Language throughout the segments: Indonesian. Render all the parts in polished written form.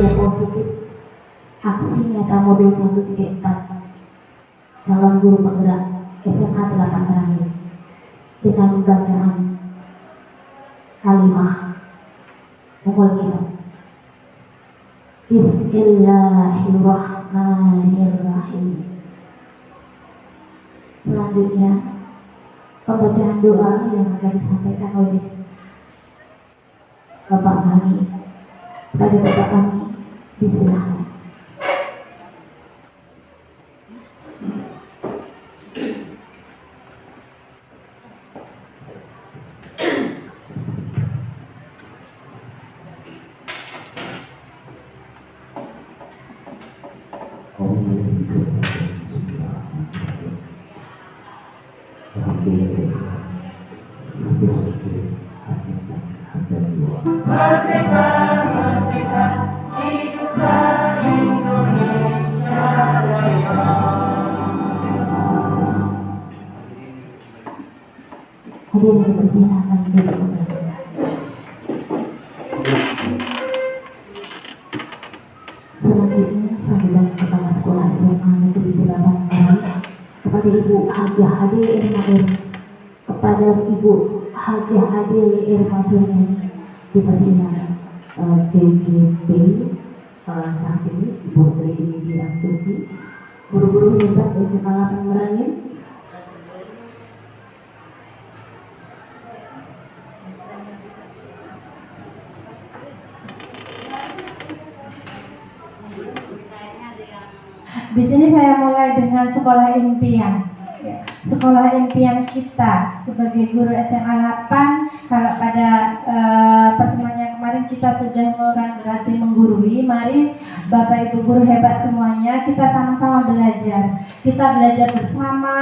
depositif aksi nyata modul 1.4 calon guru penggerak SMA 8 Merangin dengan bacaan kalimah pokok kita. Bismillahirrahmanirrahim. Selanjutnya pembacaan doa yang akan disampaikan oleh Bapak kami. Kepada Bapak kami disilahkan. Merdeka, merdeka, hiduplah Indonesia Raya. Hadirin dipersilakan duduk kembali. Selanjutnya sambutan kepala sekolah SMA Negeri 8 Merangin kepada Ibu Hajah Ade Irma Suryani dipersilakan JGP saat ini Ibu Tri Widya Astuti, guru-guru hebat SMA 8 Merangin. Di sini saya mulai dengan sekolah impian. Ya, sekolah impian kita sebagai guru SMA 8. Kalau pada pertemuan yang kemarin kita sudah berarti menggurui. Mari Bapak Ibu guru hebat semuanya, kita sama-sama belajar. Kita belajar bersama,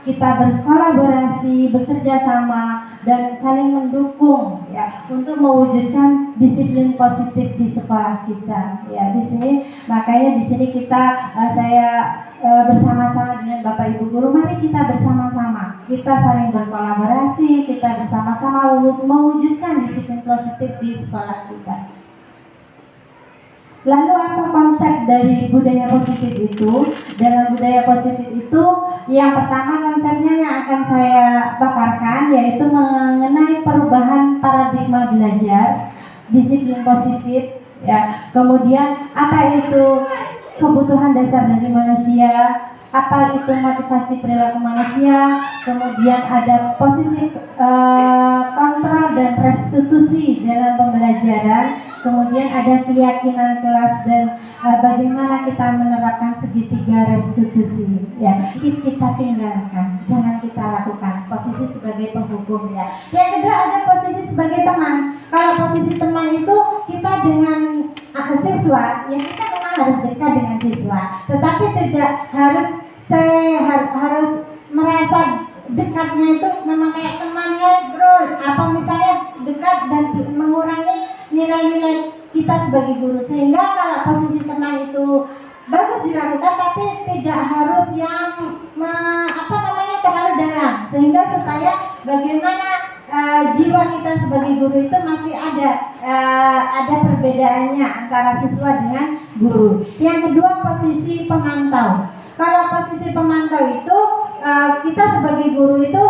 kita berkolaborasi, bekerja sama, dan saling mendukung ya untuk mewujudkan disiplin positif di sekolah kita. Ya, di sini makanya di sini kita saya bersama-sama dengan Bapak Ibu guru, mari kita bersama-sama, kita saling berkolaborasi, kita bersama-sama mewujudkan disiplin positif di sekolah kita. Lalu apa konsep dari budaya positif itu? Dalam budaya positif itu, yang pertama konsepnya yang akan saya paparkan yaitu mengenai perubahan paradigma belajar, disiplin positif, ya. Kemudian apa itu kebutuhan dasar dari manusia, apa itu motivasi perilaku manusia, kemudian ada posisi kontrol dan restitusi dalam pembelajaran, kemudian ada keyakinan kelas dan bagaimana kita menerapkan segitiga restitusi. Ya, kita tinggalkan, jangan kita lakukan. Posisi sebagai penghukum ya. Yang kedua ada posisi sebagai teman. Kalau posisi teman itu kita dengan siswa, ya kita memang harus dekat dengan siswa, tetapi tidak harus harus merasa dekatnya itu memang kayak temannya bro, apa misalnya dekat dan mengurangi nilai-nilai kita sebagai guru, sehingga kalau posisi teman itu bagus dilakukan, tapi tidak harus yang terlalu dalam, sehingga supaya bagaimana jiwa kita sebagai guru itu masih ada perbedaannya antara siswa dengan guru. Yang kedua posisi pemantau. Kalau posisi pemantau itu kita sebagai guru itu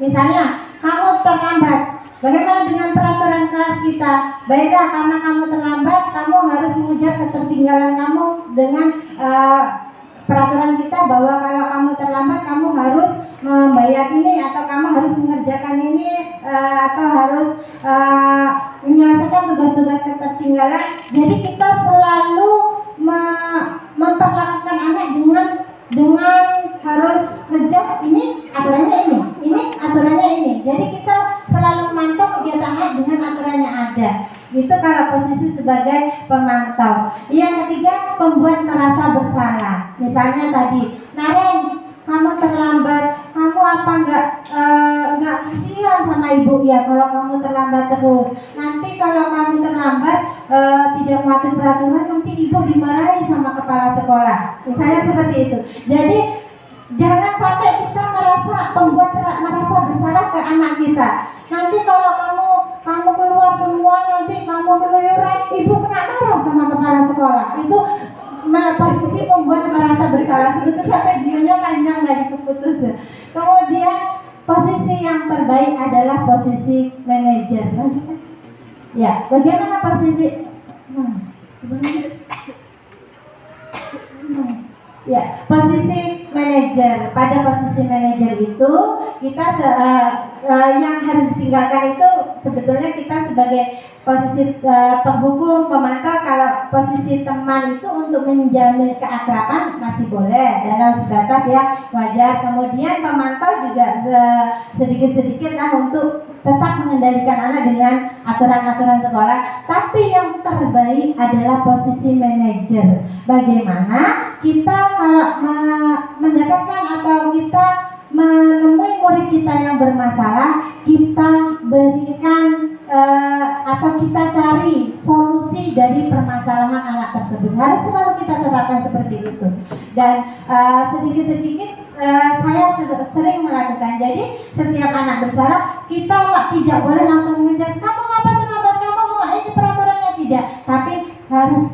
misalnya kamu terlambat, bagaimana dengan peraturan kelas kita? Baiklah, karena kamu terlambat, kamu harus mengejar ketertinggalan kamu dengan peraturan kita bahwa kalau kamu terlambat kamu harus membayar ini, atau kamu harus mengerjakan ini, atau harus menyelesaikan tugas-tugas ketertinggalan. Jadi kita selalu memperlakukan anak dengan harus ngejudge ini aturannya ini aturannya ini. Jadi kita selalu memantau kegiatan anak dengan aturannya ada. Itu kalau posisi sebagai pemantau. Yang ketiga, pembuat merasa bersalah. Misalnya tadi, Naren, kamu terlambat, kamu apa enggak kasihan sama ibu ya kalau kamu terlambat terus. Nanti kalau kamu terlambat tidak mematuhi peraturan, nanti ibu dimarahi sama kepala sekolah. Misalnya seperti itu. Jadi jangan sampai kita merasa bersalah ke anak kita. Nanti kalau kamu keluar semua, nanti kamu keluyuran, ibu kena marah sama kepala sekolah. sekolah. Itu posisi membuat merasa bersalah. Sebetulnya videonya panjang dari keputus. Kemudian posisi yang terbaik adalah posisi manajer. Lanjutkan. Ya, bagaimana posisi? Sebenarnya. Ya, posisi manajer. Pada posisi manajer itu kita yang harus ditinggalkan itu sebetulnya kita sebagai posisi penghukum, pemantau. Kalau posisi teman itu untuk menjamin keakraban masih boleh dalam sebatas ya wajar. Kemudian pemantau juga sedikit-sedikit untuk tetap mengendalikan anak dengan aturan-aturan sekolah. Tapi yang terbaik adalah posisi manajer. Bagaimana kita kalau mendapatkan atau kita menemui murid kita yang bermasalah, kita berikan atau kita cari solusi dari permasalahan anak tersebut. Harus selalu kita terapkan seperti itu. Dan sedikit-sedikit saya sudah sering melakukan. Jadi setiap anak bersalah, kita tidak boleh langsung mengejar, kamu ngapa terlambat, kamu mau ini peraturannya, tidak. Tapi harus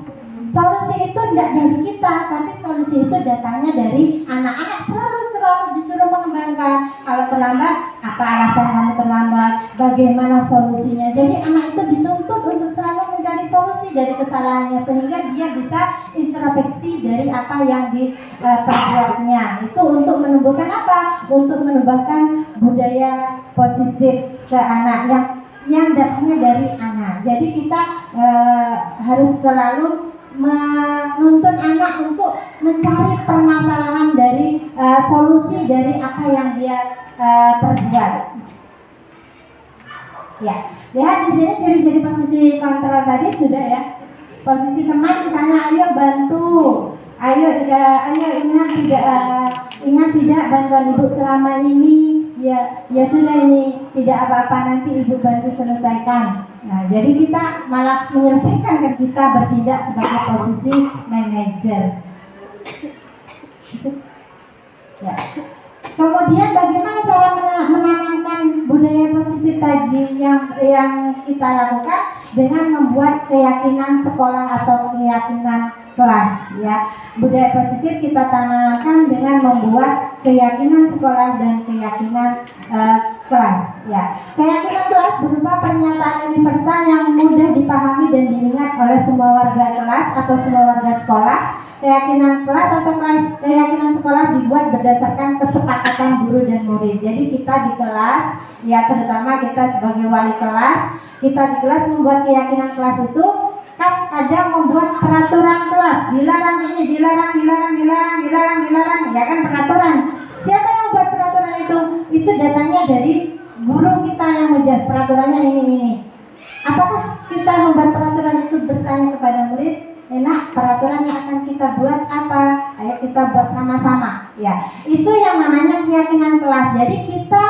solusi itu tidak dari kita, tapi solusi itu datangnya dari anak-anak. Selalu disuruh mengembangkan. Kalau terlambat, apa alasan kamu terlambat, bagaimana solusinya. Jadi anak itu dituntut untuk selalu mencari solusi dari kesalahannya, sehingga dia bisa introspeksi dari apa yang diperbuatnya. Itu untuk menumbuhkan apa? Untuk menumbuhkan budaya positif ke anak yang datangnya dari anak. Jadi kita harus selalu menuntun anak untuk mencari permasalahan dari solusi dari apa yang dia perbuat. Ya, lihat di sini ciri-ciri posisi kontrol tadi sudah ya. Posisi teman misalnya, ayo bantu, ayo ingat tidak bantuan ibu selama ini. Ya sudah, ini tidak apa-apa, nanti ibu bantu selesaikan. Nah, jadi kita malah menyelesaikan ke kita bertindak sebagai posisi manajer. Ya. Kemudian bagaimana cara menanamkan budaya positif tadi yang kita lakukan dengan membuat keyakinan sekolah atau keyakinan kelas ya. Budaya positif kita tanamkan dengan membuat keyakinan sekolah dan keyakinan kelas ya. Keyakinan kelas berupa pernyataan universal yang mudah dipahami dan diingat oleh semua warga kelas atau semua warga sekolah. Keyakinan kelas atau keyakinan sekolah dibuat berdasarkan kesepakatan guru dan murid. Jadi kita di kelas ya, terutama kita sebagai wali kelas, kita di kelas membuat keyakinan kelas itu kan kadang membuat peraturan kelas, dilarang ini, dilarang, ya kan peraturan. Siapa yang membuat peraturan itu? Itu datangnya dari guru kita yang menjelaskan peraturannya ini. Apakah kita membuat peraturan itu bertanya kepada murid? Enak, peraturan yang akan kita buat apa? Ayo kita buat sama-sama. Ya, itu yang namanya keyakinan kelas. Jadi kita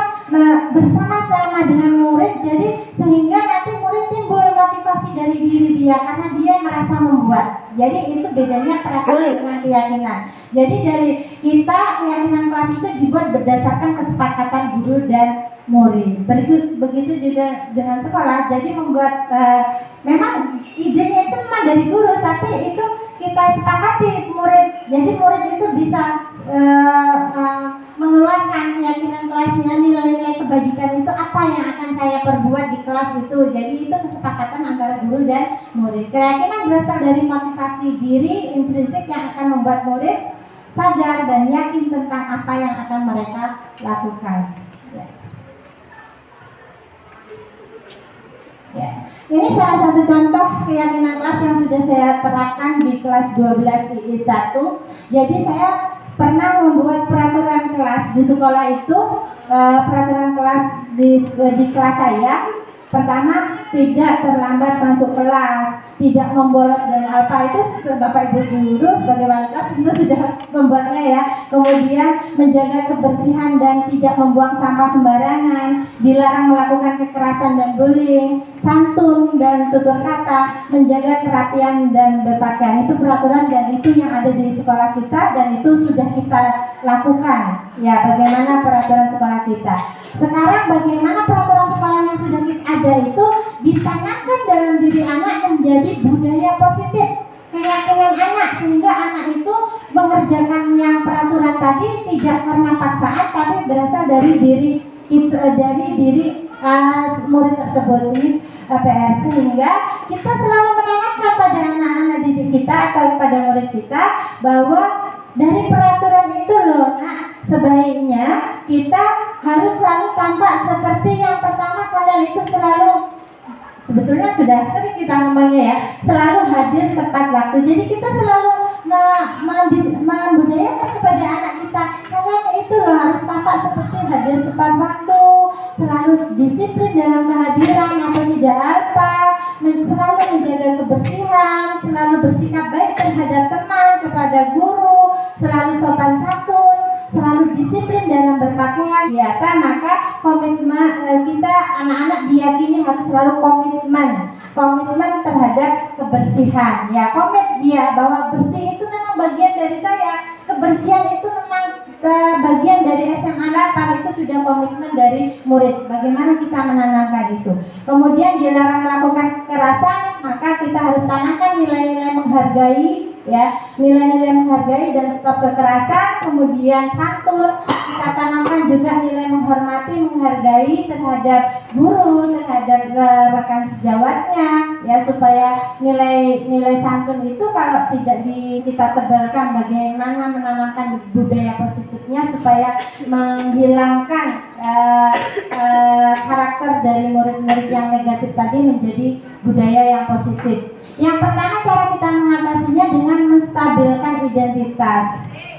bersama-sama dengan murid, jadi sehingga nanti murid timbul motivasi dari diri dia karena dia merasa membuat. Jadi itu bedanya peraturan dengan keyakinan. Jadi dari kita keyakinan kelas itu dibuat berdasarkan kesepakatan guru dan murid. Begitu juga dengan sekolah. Jadi membuat memang idenya itu memang dari guru, tapi itu kita sepakati murid. Jadi murid itu bisa mengeluarkan keyakinan kelasnya, nilai-nilai kebajikan itu apa yang akan saya perbuat di kelas itu. Jadi itu kesepakatan antara guru dan murid. Keyakinan berasal dari motivasi diri intrinsik yang akan membuat murid sadar dan yakin tentang apa yang akan mereka lakukan. Ya. Ini salah satu contoh keyakinan kelas yang sudah saya terapkan di kelas 12 II 1. Jadi saya pernah membuat peraturan kelas di sekolah itu, peraturan kelas di kelas saya. Pertama, tidak terlambat masuk kelas, tidak membolos dan alfa. Itu Bapak Ibu guru sebagai wali kelas itu sudah membuatnya ya. Kemudian menjaga kebersihan dan tidak membuang sampah sembarangan, dilarang melakukan kekerasan dan bullying, santun dan tutur kata, menjaga kerapian dan berpakaian. Itu peraturan dan itu yang ada di sekolah kita dan itu sudah kita lakukan. Ya, bagaimana peraturan sekolah kita. Sekarang bagaimana peraturan sekolah yang sudah ada itu ditanamkan dalam diri anak menjadi budaya positif. Keyakinan dari diri kita, dari diri murid tersebut ini PR, sehingga kita selalu menanamkan pada anak-anak didik kita atau pada murid kita bahwa dari peraturan itu loh, nah sebaiknya kita harus selalu tampak seperti yang pertama, kalian itu selalu, sebetulnya sudah sering kita ngomongnya ya, selalu hadir tepat waktu. Jadi kita selalu membudayakan kepada anak kita, kalian itu loh harus tampak seperti hadir tepat waktu, selalu disiplin dalam kehadiran atau tidak apa, selalu menjaga kebersihan, selalu bersikap baik terhadap teman, kepada guru, selalu sopan santun, selalu disiplin dalam berpakaian. Ya, maka komitmen kita anak-anak diyakini harus selalu komitmen terhadap kebersihan. Ya, komit dia bahwa bersih itu memang bagian dari saya, kebersihan itu memang bagian dari SMA 8, itu sudah komitmen dari murid. Bagaimana kita menanamkan itu? Kemudian dilarang melakukan kekerasan, maka kita harus tanamkan nilai-nilai menghargai, ya, nilai-nilai menghargai dan stop kekerasan. Kemudian santun, kita tanamkan juga nilai menghormati, menghargai terhadap guru, terhadap rekan sejawatnya, ya, supaya nilai santun itu kalau tidak kita tebalkan, bagaimana menanamkan budaya positifnya supaya menghilangkan karakter dari murid-murid yang negatif tadi menjadi budaya yang positif. Yang pertama, cara kita mengatasinya dengan menstabilkan identitas.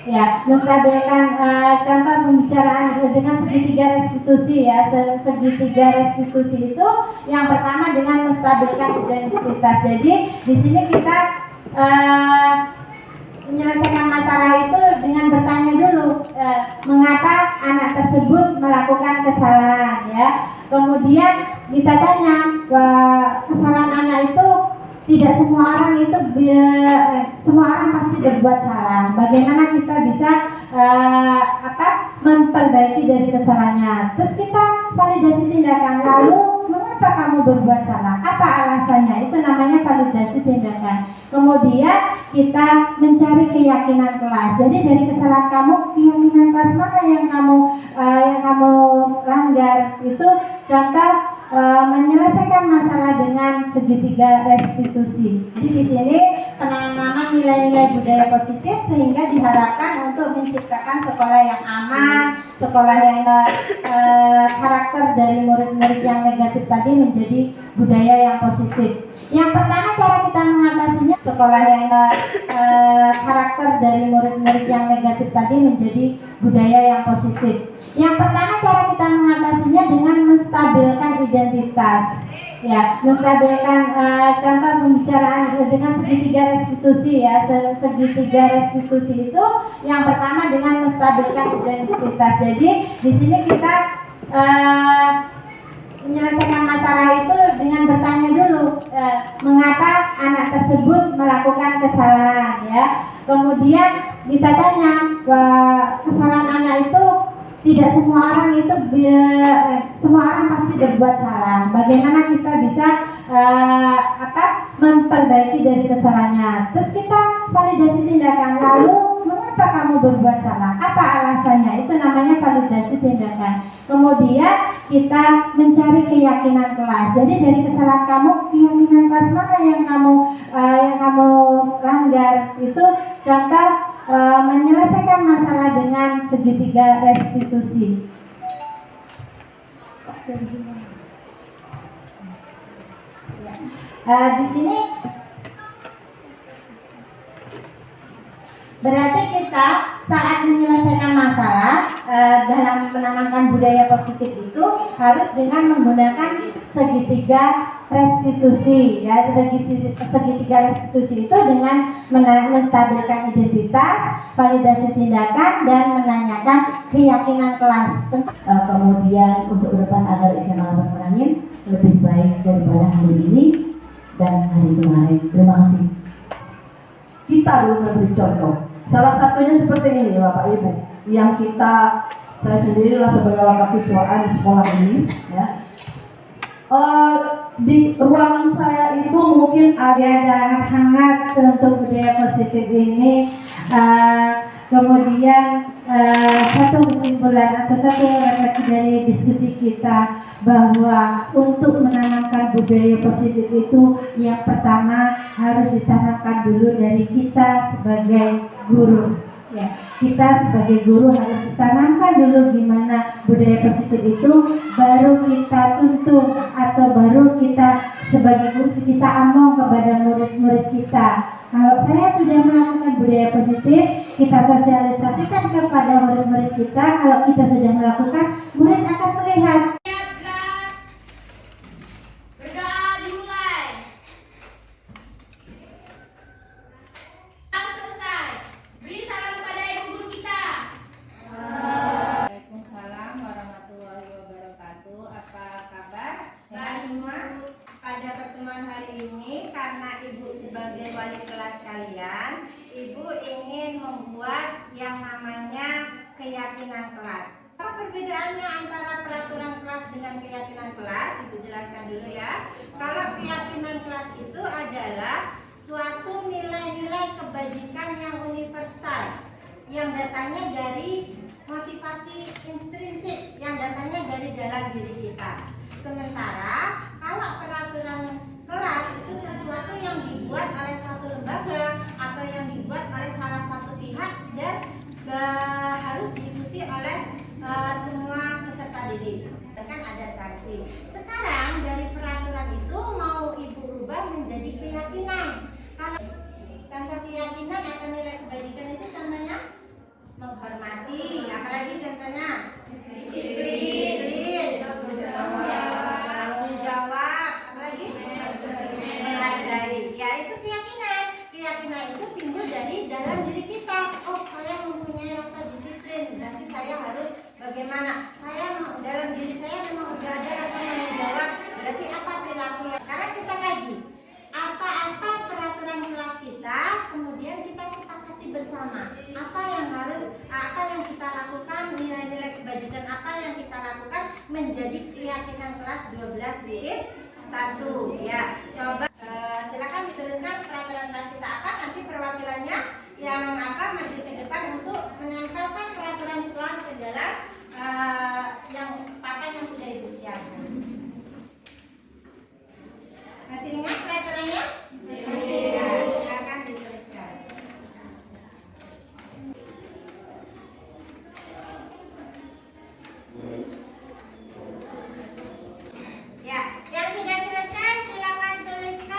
Ya, menstabilkan contoh pembicaraan dengan segitiga restitusi, ya. Segitiga restitusi itu yang pertama dengan menstabilkan identitas. Jadi di sini kita menyelesaikan masalah itu dengan bertanya dulu mengapa anak tersebut melakukan kesalahan, ya. Kemudian kita tanya kesalahan anak itu, tidak semua orang itu semua orang pasti berbuat salah. Bagaimana kita bisa memperbaiki dari kesalahannya? Terus kita validasi tindakan. Lalu mengapa kamu berbuat salah? Apa alasannya? Itu namanya validasi tindakan. Kemudian kita mencari keyakinan kelas. Jadi dari kesalahan kamu, keyakinan kelas mana yang kamu langgar? Itu contoh menyelesaikan masalah dengan segitiga restitusi. Jadi di sini penanaman nilai-nilai budaya positif sehingga diharapkan untuk menciptakan sekolah yang aman, sekolah yang karakter dari murid-murid yang negatif tadi menjadi budaya yang positif. Yang pertama, cara kita mengatasinya sekolah yang karakter dari murid-murid yang negatif tadi menjadi budaya yang positif. Yang pertama, cara kita mengatasinya dengan menstabilkan identitas. Ya, menstabilkan contoh pembicaraan dengan segitiga restitusi, ya. Segitiga restitusi itu yang pertama dengan menstabilkan identitas. Jadi di sini kita menyelesaikan masalah itu dengan bertanya dulu mengapa anak tersebut melakukan kesalahan, ya. Kemudian kita tanya kesalahan anak itu, tidak semua orang itu semua orang pasti berbuat salah. Bagaimana kita bisa memperbaiki dari kesalahannya? Terus kita validasi tindakan. Lalu mengapa kamu berbuat salah? Apa alasannya? Itu namanya validasi tindakan. Kemudian kita mencari keyakinan kelas. Jadi dari kesalahan kamu, keyakinan kelas mana yang kamu langgar? Itu contoh menyelesaikan masalah dengan segitiga restitusi. Di sini berarti kita saat menyelesaikan masalah dalam menanamkan budaya positif itu harus dengan menggunakan segitiga restitusi, ya. Segitiga restitusi itu dengan menstabilkan identitas, validasi tindakan, dan menanyakan keyakinan kelas. Kemudian untuk ke depan agar SMA 8 Merangin lebih baik daripada hari ini dan hari kemarin. Terima kasih. Kita belum memberi contoh. Salah satunya seperti ini, Bapak Ibu, yang saya sendiri lah sebagai wakil di sekolah ini, ya. Di ruangan saya itu mungkin Ada hangat untuk budaya positif ini. Kemudian satu kesimpulan atau satu refleksi dari diskusi kita bahwa untuk menanamkan budaya positif itu yang pertama harus ditanamkan dulu dari kita sebagai guru. Ya, kita sebagai guru harus ditanamkan dulu gimana budaya positif itu, baru kita tuntun atau baru kita sebagai guru kita omong kepada murid-murid kita. Kalau saya sudah melakukan budaya positif, kita sosialisasikan kepada murid-murid kita. Kalau kita sudah melakukan, murid akan melihat. Berdoa dimulai. Selesai. Beri salam kepada ibu guru kita. Waalaikumsalam warahmatullahi wabarakatuh. Apa kabar? Sehat semua? Pada pertemuan hari ini, karena Ibu sebagai wali kelas kalian, Ibu ingin membuat yang namanya keyakinan kelas. Apa perbedaannya antara peraturan kelas dengan keyakinan kelas? Ibu jelaskan dulu ya. Kalau keyakinan kelas itu adalah suatu nilai-nilai kebajikan yang universal, yang datangnya dari motivasi intrinsik, yang datangnya dari dalam diri kita. Sementara kalau peraturan kelas itu sesuatu yang dibuat oleh satu lembaga atau yang dibuat oleh salah satu pihak dan harus diikuti oleh semua peserta didik. Kan ada sanksi. Sekarang dari peraturan itu mau Ibu rubah menjadi keyakinan. Kalau contoh keyakinan atau nilai kebajikan itu contohnya menghormati, apalagi contohnya disiplin, tanggung jawab, apalagi menghargai. Ya itu keyakinan. Keyakinan itu timbul dari dalam diri kita. Oh, saya mempunyai rasa disiplin, berarti saya harus bagaimana? Saya dalam diri saya memang sudah ada rasa tanggung jawab. Berarti apa perilaku yang sekarang kita kaji? Apa-apa peraturan kelas kita, kemudian kita sepakati bersama. Apa yang kita lakukan, nilai-nilai kebajikan apa yang kita lakukan menjadi keyakinan kelas 12-1. Ya, coba silakan dituliskan peraturan kelas kita apa, nanti perwakilannya yang maju ke depan untuk menempelkan peraturan kelas ke dalam yang papan yang sudah Ibu siapkan. Masih ingat peraturannya? Masih. Silakan dituliskan. Ya, yang sudah selesai silakan tuliskan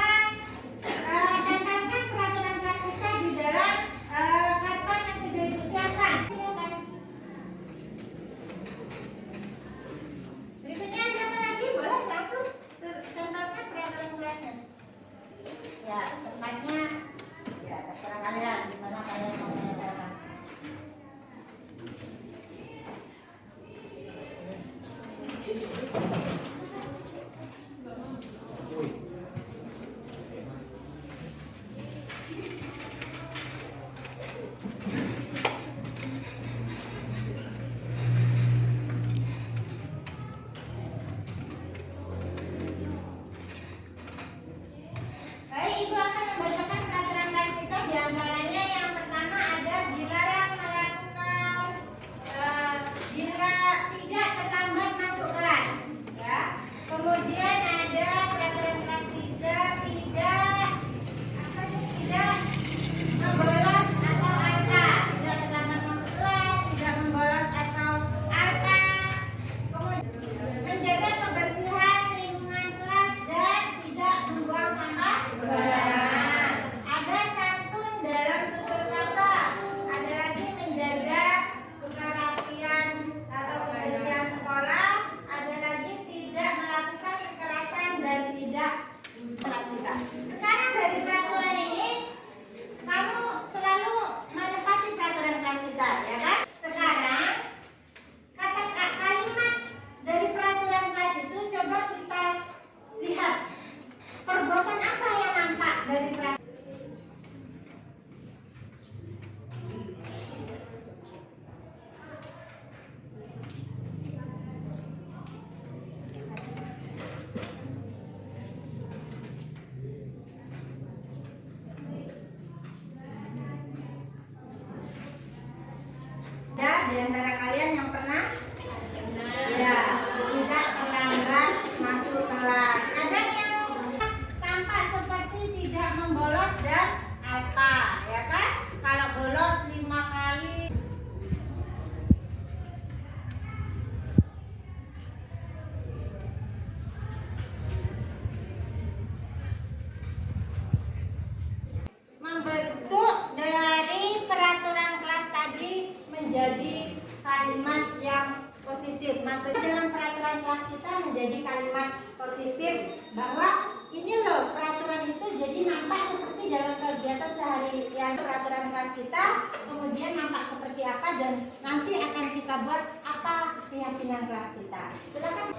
menjadi kalimat yang positif. Maksudnya dalam peraturan kelas kita menjadi kalimat positif bahwa ini loh peraturan itu jadi nampak seperti dalam kegiatan seharian peraturan kelas kita, kemudian nampak seperti apa dan nanti akan kita buat apa keyakinan kelas kita. Silakan.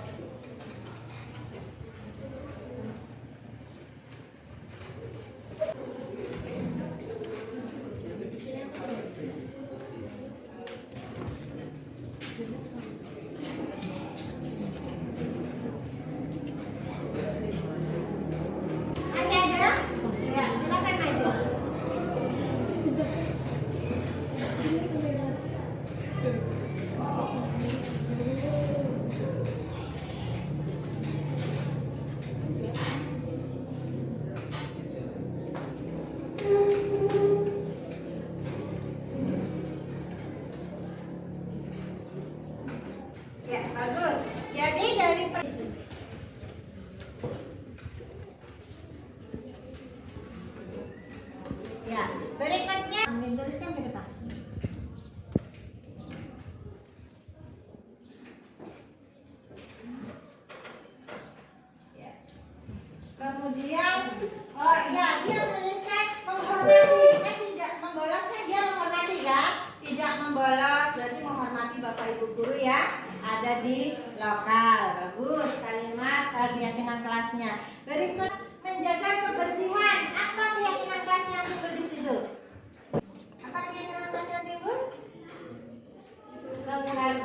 Masih ada? Ya, silakan maju. Ya, bagus. Jadi dari ya, berikutnya tuliskan ke depan. Ya. Kemudian, oh iya, dia menuliskan menghormati, kan tidak membolosnya dia menghormati kan? Tidak membolos, berarti menghormati Bapak Ibu guru ya. Ada di lokal, bagus kalimat keyakinan kelasnya. Berikut menjaga kebersihan. Apa keyakinan kelas yang timbul di situ? Apa keyakinan kelas yang timbul? Kebersihan